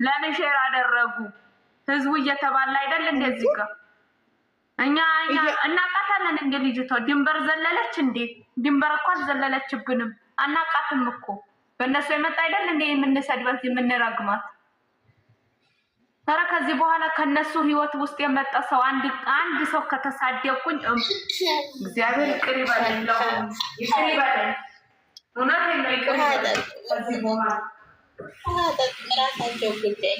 ለምን ሼር አደረጉ? ህዝቡ እየተባለ አይደል እንደዚህ ጋር እኛ እናቃታለን እንደ ልጅቷ ድንበር ዘለለች እንዴ? ድንበር እኮ አልዘለለችብንም። አናቃትም እኮ በእነሱ የመጣ አይደል እንዴ የምንሰድባት የምንረግማት? ኧረ ከዚህ በኋላ ከነሱ ህይወት ውስጥ የመጣ ሰው አንድ ሰው ከተሳደብኩኝ እግዚአብሔር ይቅር ይበለኝ። ይቅር ይበለኝ። እውነቴን ነው ይቅር ይበለኝ። ከዚህ በኋላ ራሳቸው ጉዳይ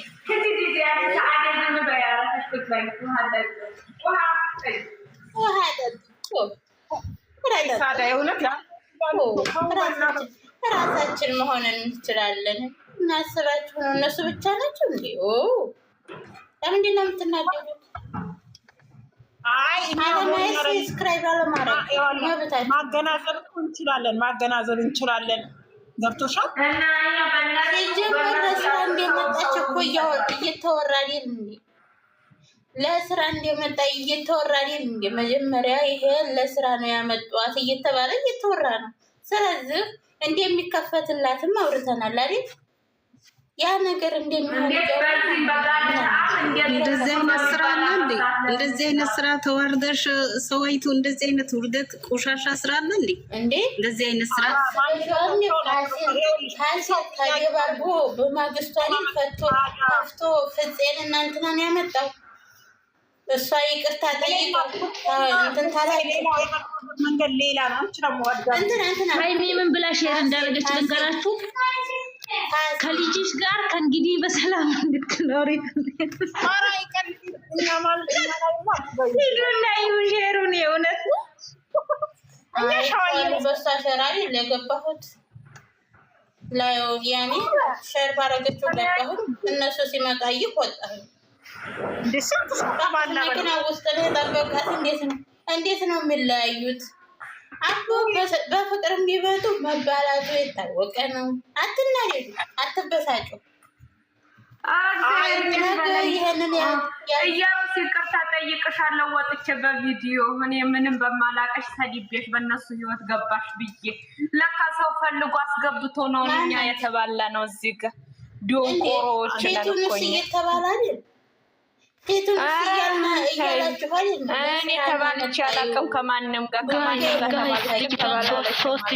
ራሳችን መሆን እንችላለን። እናስባችሁ ነው። እነሱ ብቻ ናቸው እንዴ? ለምንድን ነው የምትናደዱት? ስክራይብ አለማድረግ ማገናዘብ እንችላለን። ገብቶሻል? ጀምር ለስራ እንደመጣች እኮ እየተወራ አይደል እንዴ? ለስራ እንደመጣ እየተወራ አይደል እንዴ? መጀመሪያ ይሄ ለስራ ነው ያመጣዋት እየተባለ እየተወራ ነው። ስለዚህ እንደሚከፈትላትም አውርተናል አይደል? ያ ነገር እንደሚሆን እንደዚህ አይነት ስራ አለ እንዴ? እንደዚህ አይነት ስራ ተወርደሽ ሰውይቱ እንደዚህ አይነት ውርደት ቆሻሻ ስራ አለ እንዴ? እንደዚህ አይነት ስራ ታገባርጎ በማግስቷን ከፍቶ ፍፄን እናንትናን ያመጣው እሷ ይቅርታ ጠይቆ እንትን መንገድ ሌላ ነው ምን ብላ ሼር እንዳደረገች ልንገራችሁ። ከልጅሽ ጋር ከእንግዲህ በሰላም እንድትኖሪ ሂዱና ሼሩን የእውነት በሷ ሸራሪ ለገባሁት ላይ ያኔ ሸር ባረገችው ገባሁት። እነሱ ሲመጣ ይቆጣሉ። መኪና ውስጥ ጠበቃት። እንዴት ነው የሚለያዩት? አቦ በፍቅር የሚበጡ መባላቱ የታወቀ ነው። አትናደዱ፣ አትበሳጩ። ይሄንን እያሩስ ይቅርታ ጠይቅሻለሁ ወጥቼ በቪዲዮ እኔ ምንም በማላቀሽ ሰዲቤሽ በእነሱ ህይወት ገባሽ ብዬ ለካ ሰው ፈልጎ አስገብቶ ነው እኛ የተባላ ነው። እዚህ ጋር ዶንቆሮዎች ነን እየተባለ አይደል? እኔ ተባልቼ አላውቅም ከማንም ጋር ሶስት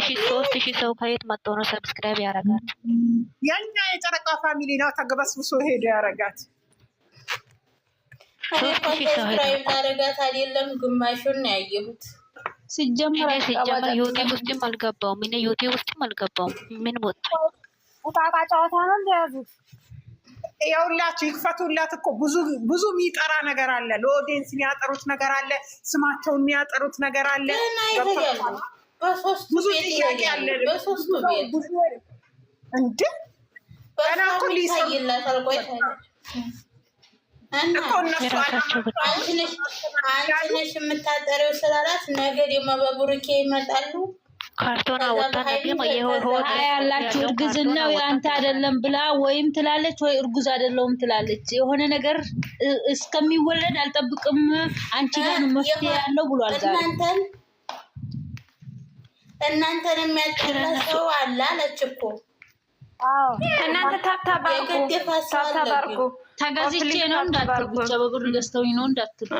ሺህ ሰው ከየት መጥቶ ነው ሰብስክራይብ ያደርጋት? የኛ የጨረቃ ፋሚሊ ነው ተገበስብሶ ሄዶ ያደርጋት። ሰብስክራይብ ታደርጋት አይደለም ግማሹን ነው ያየሁት። ሲጀመር ዩቲዩብ ውስጥም አልገባውም። እኔ ዩቲዩብ ውስጥም አልገባውም። ምን ቦታ ኡጣጣ ጨዋታ ነው እንደያዙት። ይኸውላችሁ ይክፈቱላት እኮ ብዙ የሚጠራ ነገር አለ። ለኦዲየንስ የሚያጠሩት ነገር አለ። ስማቸውን የሚያጠሩት ነገር አለ። ብዙ ጥያቄ አለ። እንደ ገና እኮ ሊሰይላታል። ቆይ አንቺ ነሽ የምታጠሪው ስላላት ነገ ደግሞ በቡሩኬ ይመጣሉ። ካርቶን አወጣ ያላችሁ እርግዝናው ያንተ አይደለም ብላ ወይም ትላለች ወይ እርጉዝ አይደለሁም ትላለች። የሆነ ነገር እስከሚወለድ አልጠብቅም አንቺ ጋር መፍትሄ ያለው ብሏል። ዛሬ እናንተን የሚያጠላ ሰው አለ አለች እኮ። እናንተ ታብታባርኩ ተገዝቼ ነው እንዳትሉ፣ ብቻ በብር ገዝተውኝ ነው እንዳትሉ።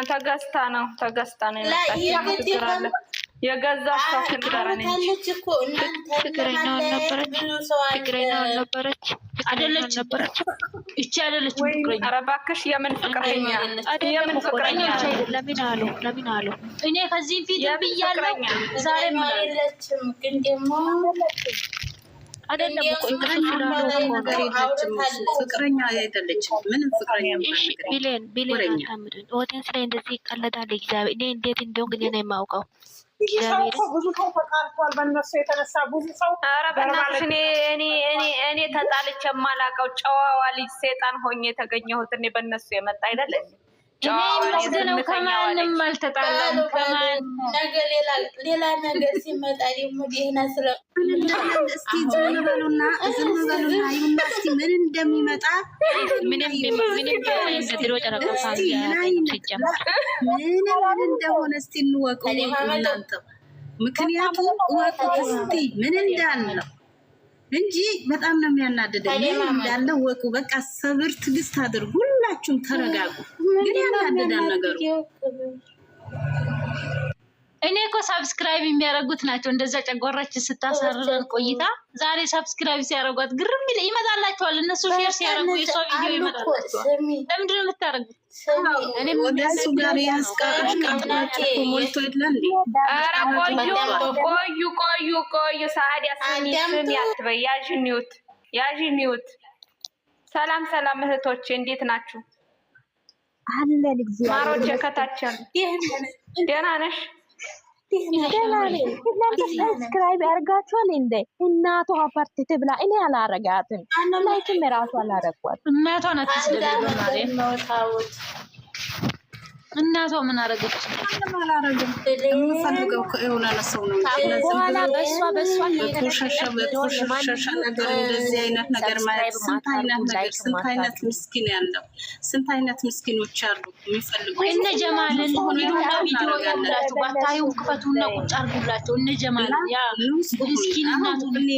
ተገዝታ ነው የመጣችው። የገዛ ሰው ፍቅረኛለች እኮ ፍቅረኛ ነበረች እቺ አይደለች ፍቅረኛ። ኧረ እባክሽ የምን ፍቅረኛ ለምን አሉ? እኔ ከዚህ ፊት ብያለሁ። ዛሬ ማለችም ግን ደግሞ አይደለም እኮ ፍቅረኛ አይደለችም። ምንም ፍቅረኛ ቢሌን ታምሩን ኦዲየንስ ላይ እንደዚህ ይቀለዳል። እግዚአብሔር እኔ እንዴት እንደው ግን እኔ የማውቀው ብዙ ሰው ተጣልቷል በእነሱ የተነሳ ብዙ ሰው። ኧረ በእናትሽ እኔ ተጣልቼ የማላውቀው ጨዋዋ ልጅ ሴጣን ሆኜ የተገኘሁት እኔ በእነሱ የመጣ አይደለም። ነው ከማንም አልተጣላም። ሌላ ነገር ሲመጣ ደግሞ ደህና ስለ እስቲ ዝም በሉና ይሁንና እስቲ ምን እንደሚመጣ ምንም እንደሆነ እስቲ እንወቀው እናንተ። ምክንያቱም እወቁት እስቲ ምን እንዳለው እንጂ በጣም ነው የሚያናድደው። እንዳለ ወቁ። በቃ ሰብር፣ ትዕግስት አድርጉ። ሁላችሁም ተረጋጉ። ግን ያናድዳል ነገሩ። እኔ እኮ ሰብስክራይብ የሚያደርጉት ናቸው እንደዛ ጨጓራችን ስታሰርረን ቆይታ ዛሬ ሰብስክራይብ ሲያደርጓት ግርም ይመጣላቸዋል። እነሱ ሼር ሲያደርጉ የሰው ቪዲዮ ይመጣላቸዋል። ለምንድን ነው የምታደርጉት? እኔ ወደሱ ጋር ያስቃሽቃጥናችሁ ሞልቶ የለን። ኧረ ቆዩ ሰዓድ ያስኒ ያትበይ ያዥኒውት። ሰላም እህቶቼ እንዴት ናችሁ? አለን እግዚአብሔር ማሮቼ ከታችን ደህና ነሽ? ሰብስክራይብ ያርጋችኋል እንዴ? እናቷ አፓርት ትብላ። እኔ አላረጋትም። ላይክም ራሱ አላረጋት። እናቷን አትስደብ ማለት እናቷ ምን አረገች? አላረገም። የምፈልገው የሆነ ሰው ነው። በኋላ በሷ በቆሻሻ ነገር እንደዚህ አይነት ነገር ማለት ስንት አይነት ምስኪን ያለው ስንት አይነት ምስኪኖች አሉ የሚፈልጉ። እነ ጀማልን ሆኖና ቪዲዮ ያላችሁ ባታዩ ክፈቱና ቁጭ አርጉላቸው። እነ ጀማልን ያ ምስኪን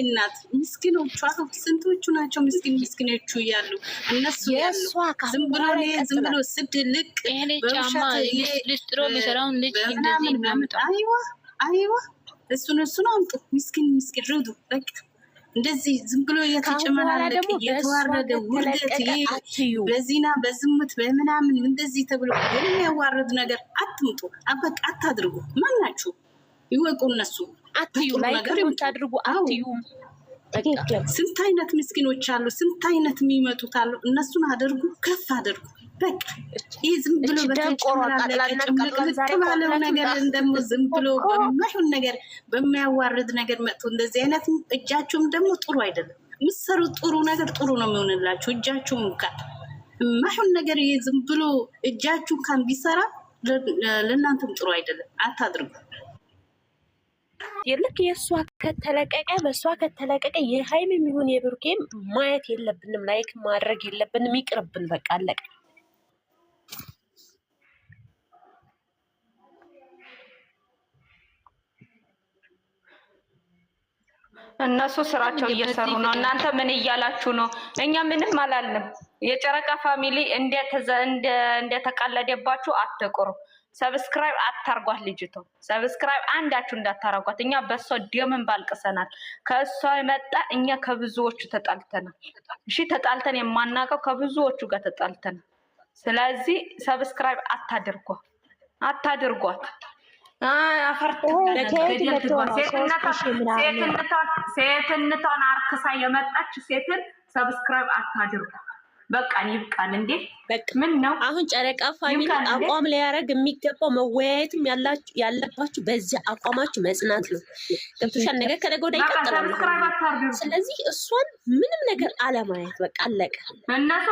እናት ምስኪኖቹ አሉ። ስንቶቹ ናቸው ምስኪኖቹ ያሉ እነሱ ያሉ ዝም ብሎ ስድልቅ በውሻ ልስጥሮ የሚሰራውን ልጅ እንደዚህ እናምጣ። አይዋ እሱን አምጡ። ምስኪን ርዱ። በቃ እንደዚህ ዝም ብሎ እየተጨመላለቀ እየተዋረደ ውርደት፣ በዚና በዝሙት በምናምን እንደዚህ ተብሎ የሚያዋርድ ነገር አትምጡ። በቃ አታድርጉ። ማናችሁ ይወቁ። እነሱ አትዩ ነገር የምታድርጉ አትዩ። ስንት አይነት ምስኪኖች አሉ። ስንት አይነት የሚመጡት አሉ። እነሱን አድርጉ፣ ከፍ አድርጉ። በቃ ይህ ዝም ብሎ በተጨማለቀ ባለው ነገር ደግሞ ዝም ብሎ በማይሆን ነገር በሚያዋርድ ነገር መጥቶ እንደዚህ አይነት እጃችሁም ደግሞ ጥሩ አይደለም። ምሰሩ ጥሩ ነገር ጥሩ ነው የሚሆንላችሁ። እጃችሁም እንኳን የማይሆን ነገር ይህ ዝም ብሎ እጃችሁ እንኳን ቢሰራ ለእናንተም ጥሩ አይደለም። አታድርጉ። ልክ የእሷ ከተለቀቀ በእሷ ከተለቀቀ የሀይም የሚሆን የብሩኬም ማየት የለብንም። ላይክ ማድረግ የለብንም። ይቅርብን። በቃ አለቀ። እነሱ ስራቸው እየሰሩ ነው። እናንተ ምን እያላችሁ ነው? እኛ ምንም አላልንም። የጨረቃ ፋሚሊ እንደተቀለደባችሁ አትቁሩ። ሰብስክራይብ አታርጓት። ልጅቶ ሰብስክራይብ አንዳችሁ እንዳታረጓት። እኛ በሷ ደምን ባልቅሰናል። ከሷ የመጣ እኛ ከብዙዎቹ ተጣልተናል። እሺ ተጣልተን የማናውቀው ከብዙዎቹ ጋር ተጣልተናል። ስለዚህ ሰብስክራይብ አታድርጓት። ሴትነቷን አርክሳ የመጣች ሴትን ሰብስክራይብ አታድርጉ። በቃ ይብቃል። እንዴ ምን ነው አሁን ጨረቃ ፋሚሊ አቋም ላይ ያደረግ የሚገባው መወያየትም ያለባችሁ በዚህ አቋማችሁ መጽናት ነው። ገብቶሻል? ነገር ከነገ ወዲያ ይቀጥላል። ስለዚህ እሷን ምንም ነገር አለማየት በቃ አለቀ። እነሱ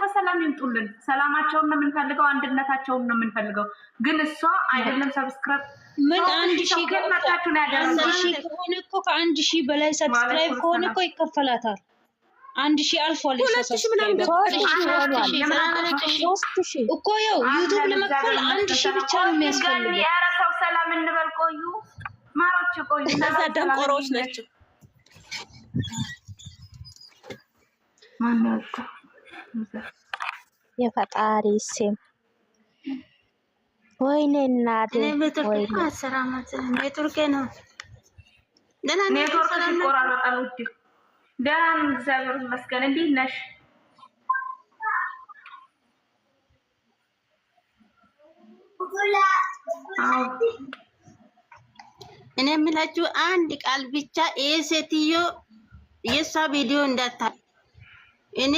በሰላም ይምጡልን። ሰላማቸውን ነው የምንፈልገው፣ አንድነታቸውን ነው የምንፈልገው። ግን እሷ አይደለም ሰብስክራይብ ምን 1000 ገመታችሁ ነው ያደረገው። 1000 ከሆነ እኮ ከ1000 በላይ ሰብስክራይብ ከሆነ እኮ ይከፈላታል። 1000 አልፏል። 3000 እኮ ያው ዩቲዩብ ለመክፈል 1000 ብቻ ነው የሚያስፈልገው። ኧረ ሰው ሰላም እንበል። ቆዩ ማሮች ቆዩ። እነዛ ደንቆሮች ናቸው። ማነው የፈጣሪ ስም? ወይኔ እናቴ ወይኔ ኔትወርክ ነው። ኔትወርክ ይቆራረጣል። ውድ ደህና ነኝ እግዚአብሔር ይመስገን። እንዴት ነሽ? እኔ የምላችሁ አንድ ቃል ብቻ ይሄ ሴትዮ የሷ ቪዲዮ እንዳታ እኔ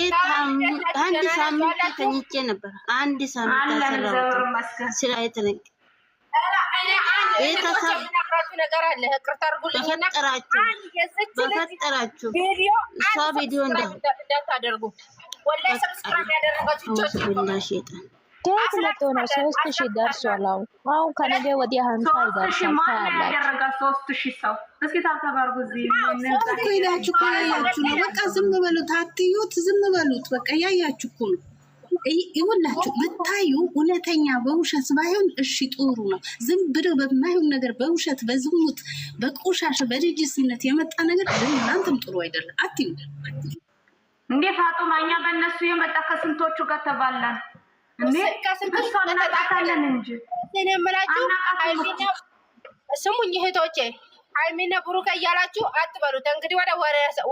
አንድ ሳምንት ተኝቼ ነበር። አንድ ሳምንት ተሰራው ስራ የተነቀ ቤተሰብ ነገር አለ። በፈጠራችሁ እሷ ቪዲዮ እንዳታደርጉ ወላሂ ሰብስክራይብ ያደረጋችሁ ሸይጣን ከየት መጥቶ ነው? 3000 ደርሷል። አሁን ከነገ ወዲያ 50 ይደርሳል። ያደረጋ 3000 ሰው እስኪ ታተባርጉ እዚህ ሄዳችሁ ያያችሁ ነው። በቃ ዝም በሉት፣ አትዩት፣ ዝም በሉት። በቃ ያያችሁ እኮ ነው። ይኸውላችሁ ብታዩ እውነተኛ በውሸት ባይሆን እሺ ጥሩ ነው። ዝም ብለው በማይሆን ነገር በውሸት በዝሙት በቆሻሻ በልጅስነት የመጣ ነገር ለእናንተም ጥሩ አይደለም። አትዩ እንዴ ፋጡማ፣ እኛ በእነሱ የመጣ ከስንቶቹ ጋር ተባላን እንዴ? ከስንቶቹ እናቃታለን እንጂ እኔ የምላችሁ ስሙኝ እህቶቼ፣ ሃይሚና ብሩክ እያላችሁ አትበሉት። እንግዲህ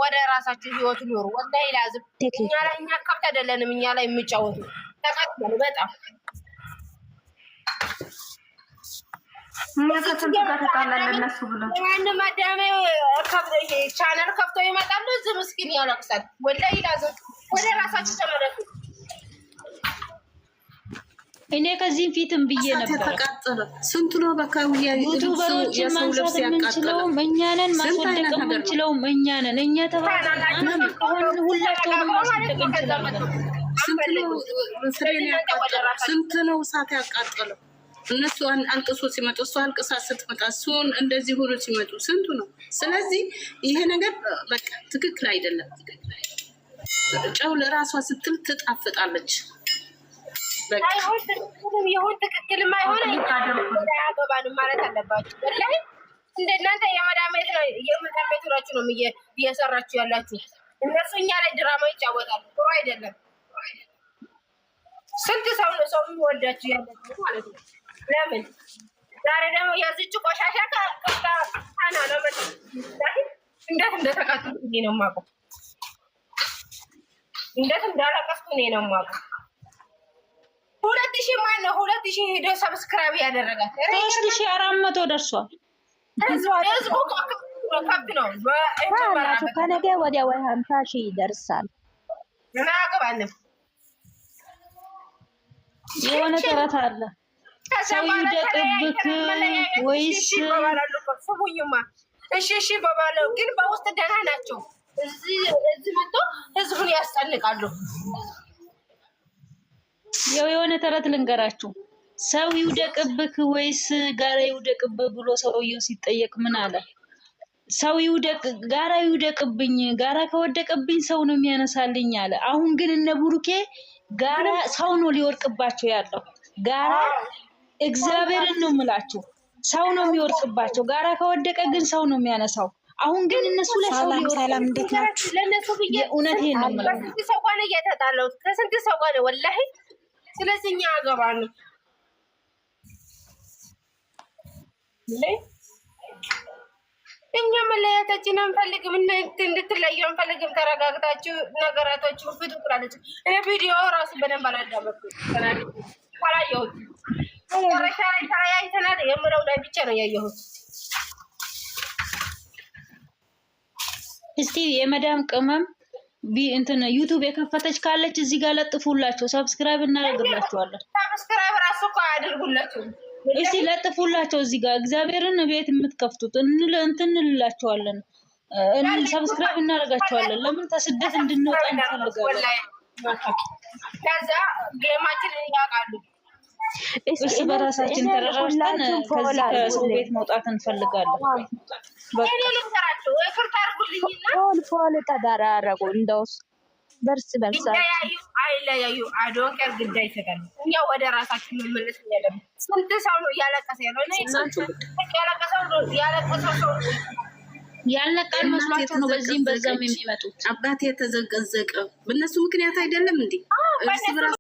ወደ ራሳችሁ ህይወት ኑሩ። ወላሂ ላዝም እኛ ከብት አይደለንም። እኛ ላይ የሚጫወቱ ተቃጥሉ። በጣም ያን ማዳሜ ቻናል ከፍተው ይመጣሉ። እዚህ ምስኪን ያለቅሳል። ወላሂ ላዝም ወደ ራሳችሁ ተመለሱ። እኔ ከዚህም ፊትም ብዬ ነበር። ተቃጠለ ስንቱ ነው በካውያ ዩቲዩበሮችን ማንሳት የምንችለው እኛ ነን፣ ማስወደቅ የምንችለው እኛ ነን። እኛ ተባብረን አሁን ሁላቸውንም ማስወደቅ እንችላለን። ስንት ነው እሳት ያቃጠለው? እነሱ አልቅሶ ሲመጡ እሱ አልቅሳ ስትመጣ እሱን እንደዚህ ሆኖ ሲመጡ ስንቱ ነው። ስለዚህ ይሄ ነገር በቃ ትክክል አይደለም። ጨው ለራሷ ስትል ትጣፍጣለች። ይሁን ትክክል ማይሆን አያገባንም ማለት አለባችሁ። ወላሂ እንደናንተ የመዳም ቤት ናችሁ ነው እየሰራችሁ ያላችሁ። እነሱ እኛ ላይ ድራማ ይጫወታሉ። ጥሩ አይደለም። ስንት ሰው ነው ሰው የሚወዳችሁ ያላችሁ ማለት ነው። ለምን ዛሬ ደግሞ የዚች ቆሻሻ ከታና ነው እንዴት እንደተቃጠሉ እኔ ነው የማውቀው። እንዴት እንዳለቀስኩ እኔ ነው የማውቀው። 2000 ማን ነው 2000 ሄዶ ሰብስክራይብ ያደረጋት 3400 ደርሷል። ህዝቡ ከብት ነው። ከነገ ወዲያ ወይ 50,000 ይደርሳል። ምን አገባንም። የሆነ ተረት አለ ሰው ይደቅብክ ወይስ ስሙኝማ። እሺ በባለው ግን በውስጥ ደህና ናቸው። እዚህ መጥቶ ህዝቡን ያስጨንቃሉ። የሆነ ተረት ልንገራችሁ። ሰው ይውደቅብክ ወይስ ጋራ ይውደቅብህ ብሎ ሰውየው ሲጠየቅ ምን አለ? ሰው ጋራ ይውደቅብኝ፣ ጋራ ከወደቀብኝ ሰው ነው የሚያነሳልኝ አለ። አሁን ግን እነ ቡሩኬ ጋራ ሰው ነው ሊወርቅባቸው ያለው። ጋራ እግዚአብሔርን ነው የምላችሁ፣ ሰው ነው የሚወርቅባቸው። ጋራ ከወደቀ ግን ሰው ነው የሚያነሳው። አሁን ግን እነሱ ላይ ሰው ሊወርቅ እንዴት ናችሁ? ለነሱ ብዬ እውነቴን ነው የምላችሁ። ከስንት ሰው ጋር ነው እየተጣላሁት፣ ከስንት ሰው ጋር ነው ወላሂ። ስለዚህ እኛ አገባን እኛ መለያየታችን አንፈልግም፣ እንድትለዩ አንፈልግም። ተረጋግታችሁ ነገራቶችን ፍቱ ብላለች። እኔ ቪዲዮ ራሱ በደንብ አላዳመጥኩም፣ አላየሁትም። መጨረሻ ላይ ተለያይተናል የምለው ላይ ብቻ ነው ያየሁት። እስቲ የመዳም ቅመም እንትን ዩቲዩብ የከፈተች ካለች እዚህ ጋር ለጥፉላቸው፣ ሰብስክራይብ እናደርግላቸዋለን። ሰብስክራይብ ራሱ እኮ አያደርጉላችሁ። እስቲ ለጥፉላቸው እዚህ ጋር እግዚአብሔርን ቤት የምትከፍቱት እንትን እንላቸዋለን፣ ሰብስክራይብ እናደርጋቸዋለን። ለምን ተስደት እንድንወጣ እንፈልጋለን። ከዛ ጌማችንን ያውቃሉ። እርስ በራሳችን ተረራርተን ከዚህ ከሰው ቤት መውጣት እንፈልጋለን። እኔ ልንገራቸው ፍርት አድርጉልኝና ፎል ተደራረጉ። እንደውስ በርስ ይለያዩ አይለያዩ አዶንቀር ግዳ ይሰጣሉ። እኛ ወደ ራሳችን መመለስ ያለብን። ስንት ሰው ነው እያለቀሰ ያለው? ያለቀሰው ሰው ያለቃል መስሏቸው ነው በዚህም በዛም የሚመጡት። አባቴ የተዘቀዘቀ በእነሱ ምክንያት አይደለም እንዴ? እርስ በራስ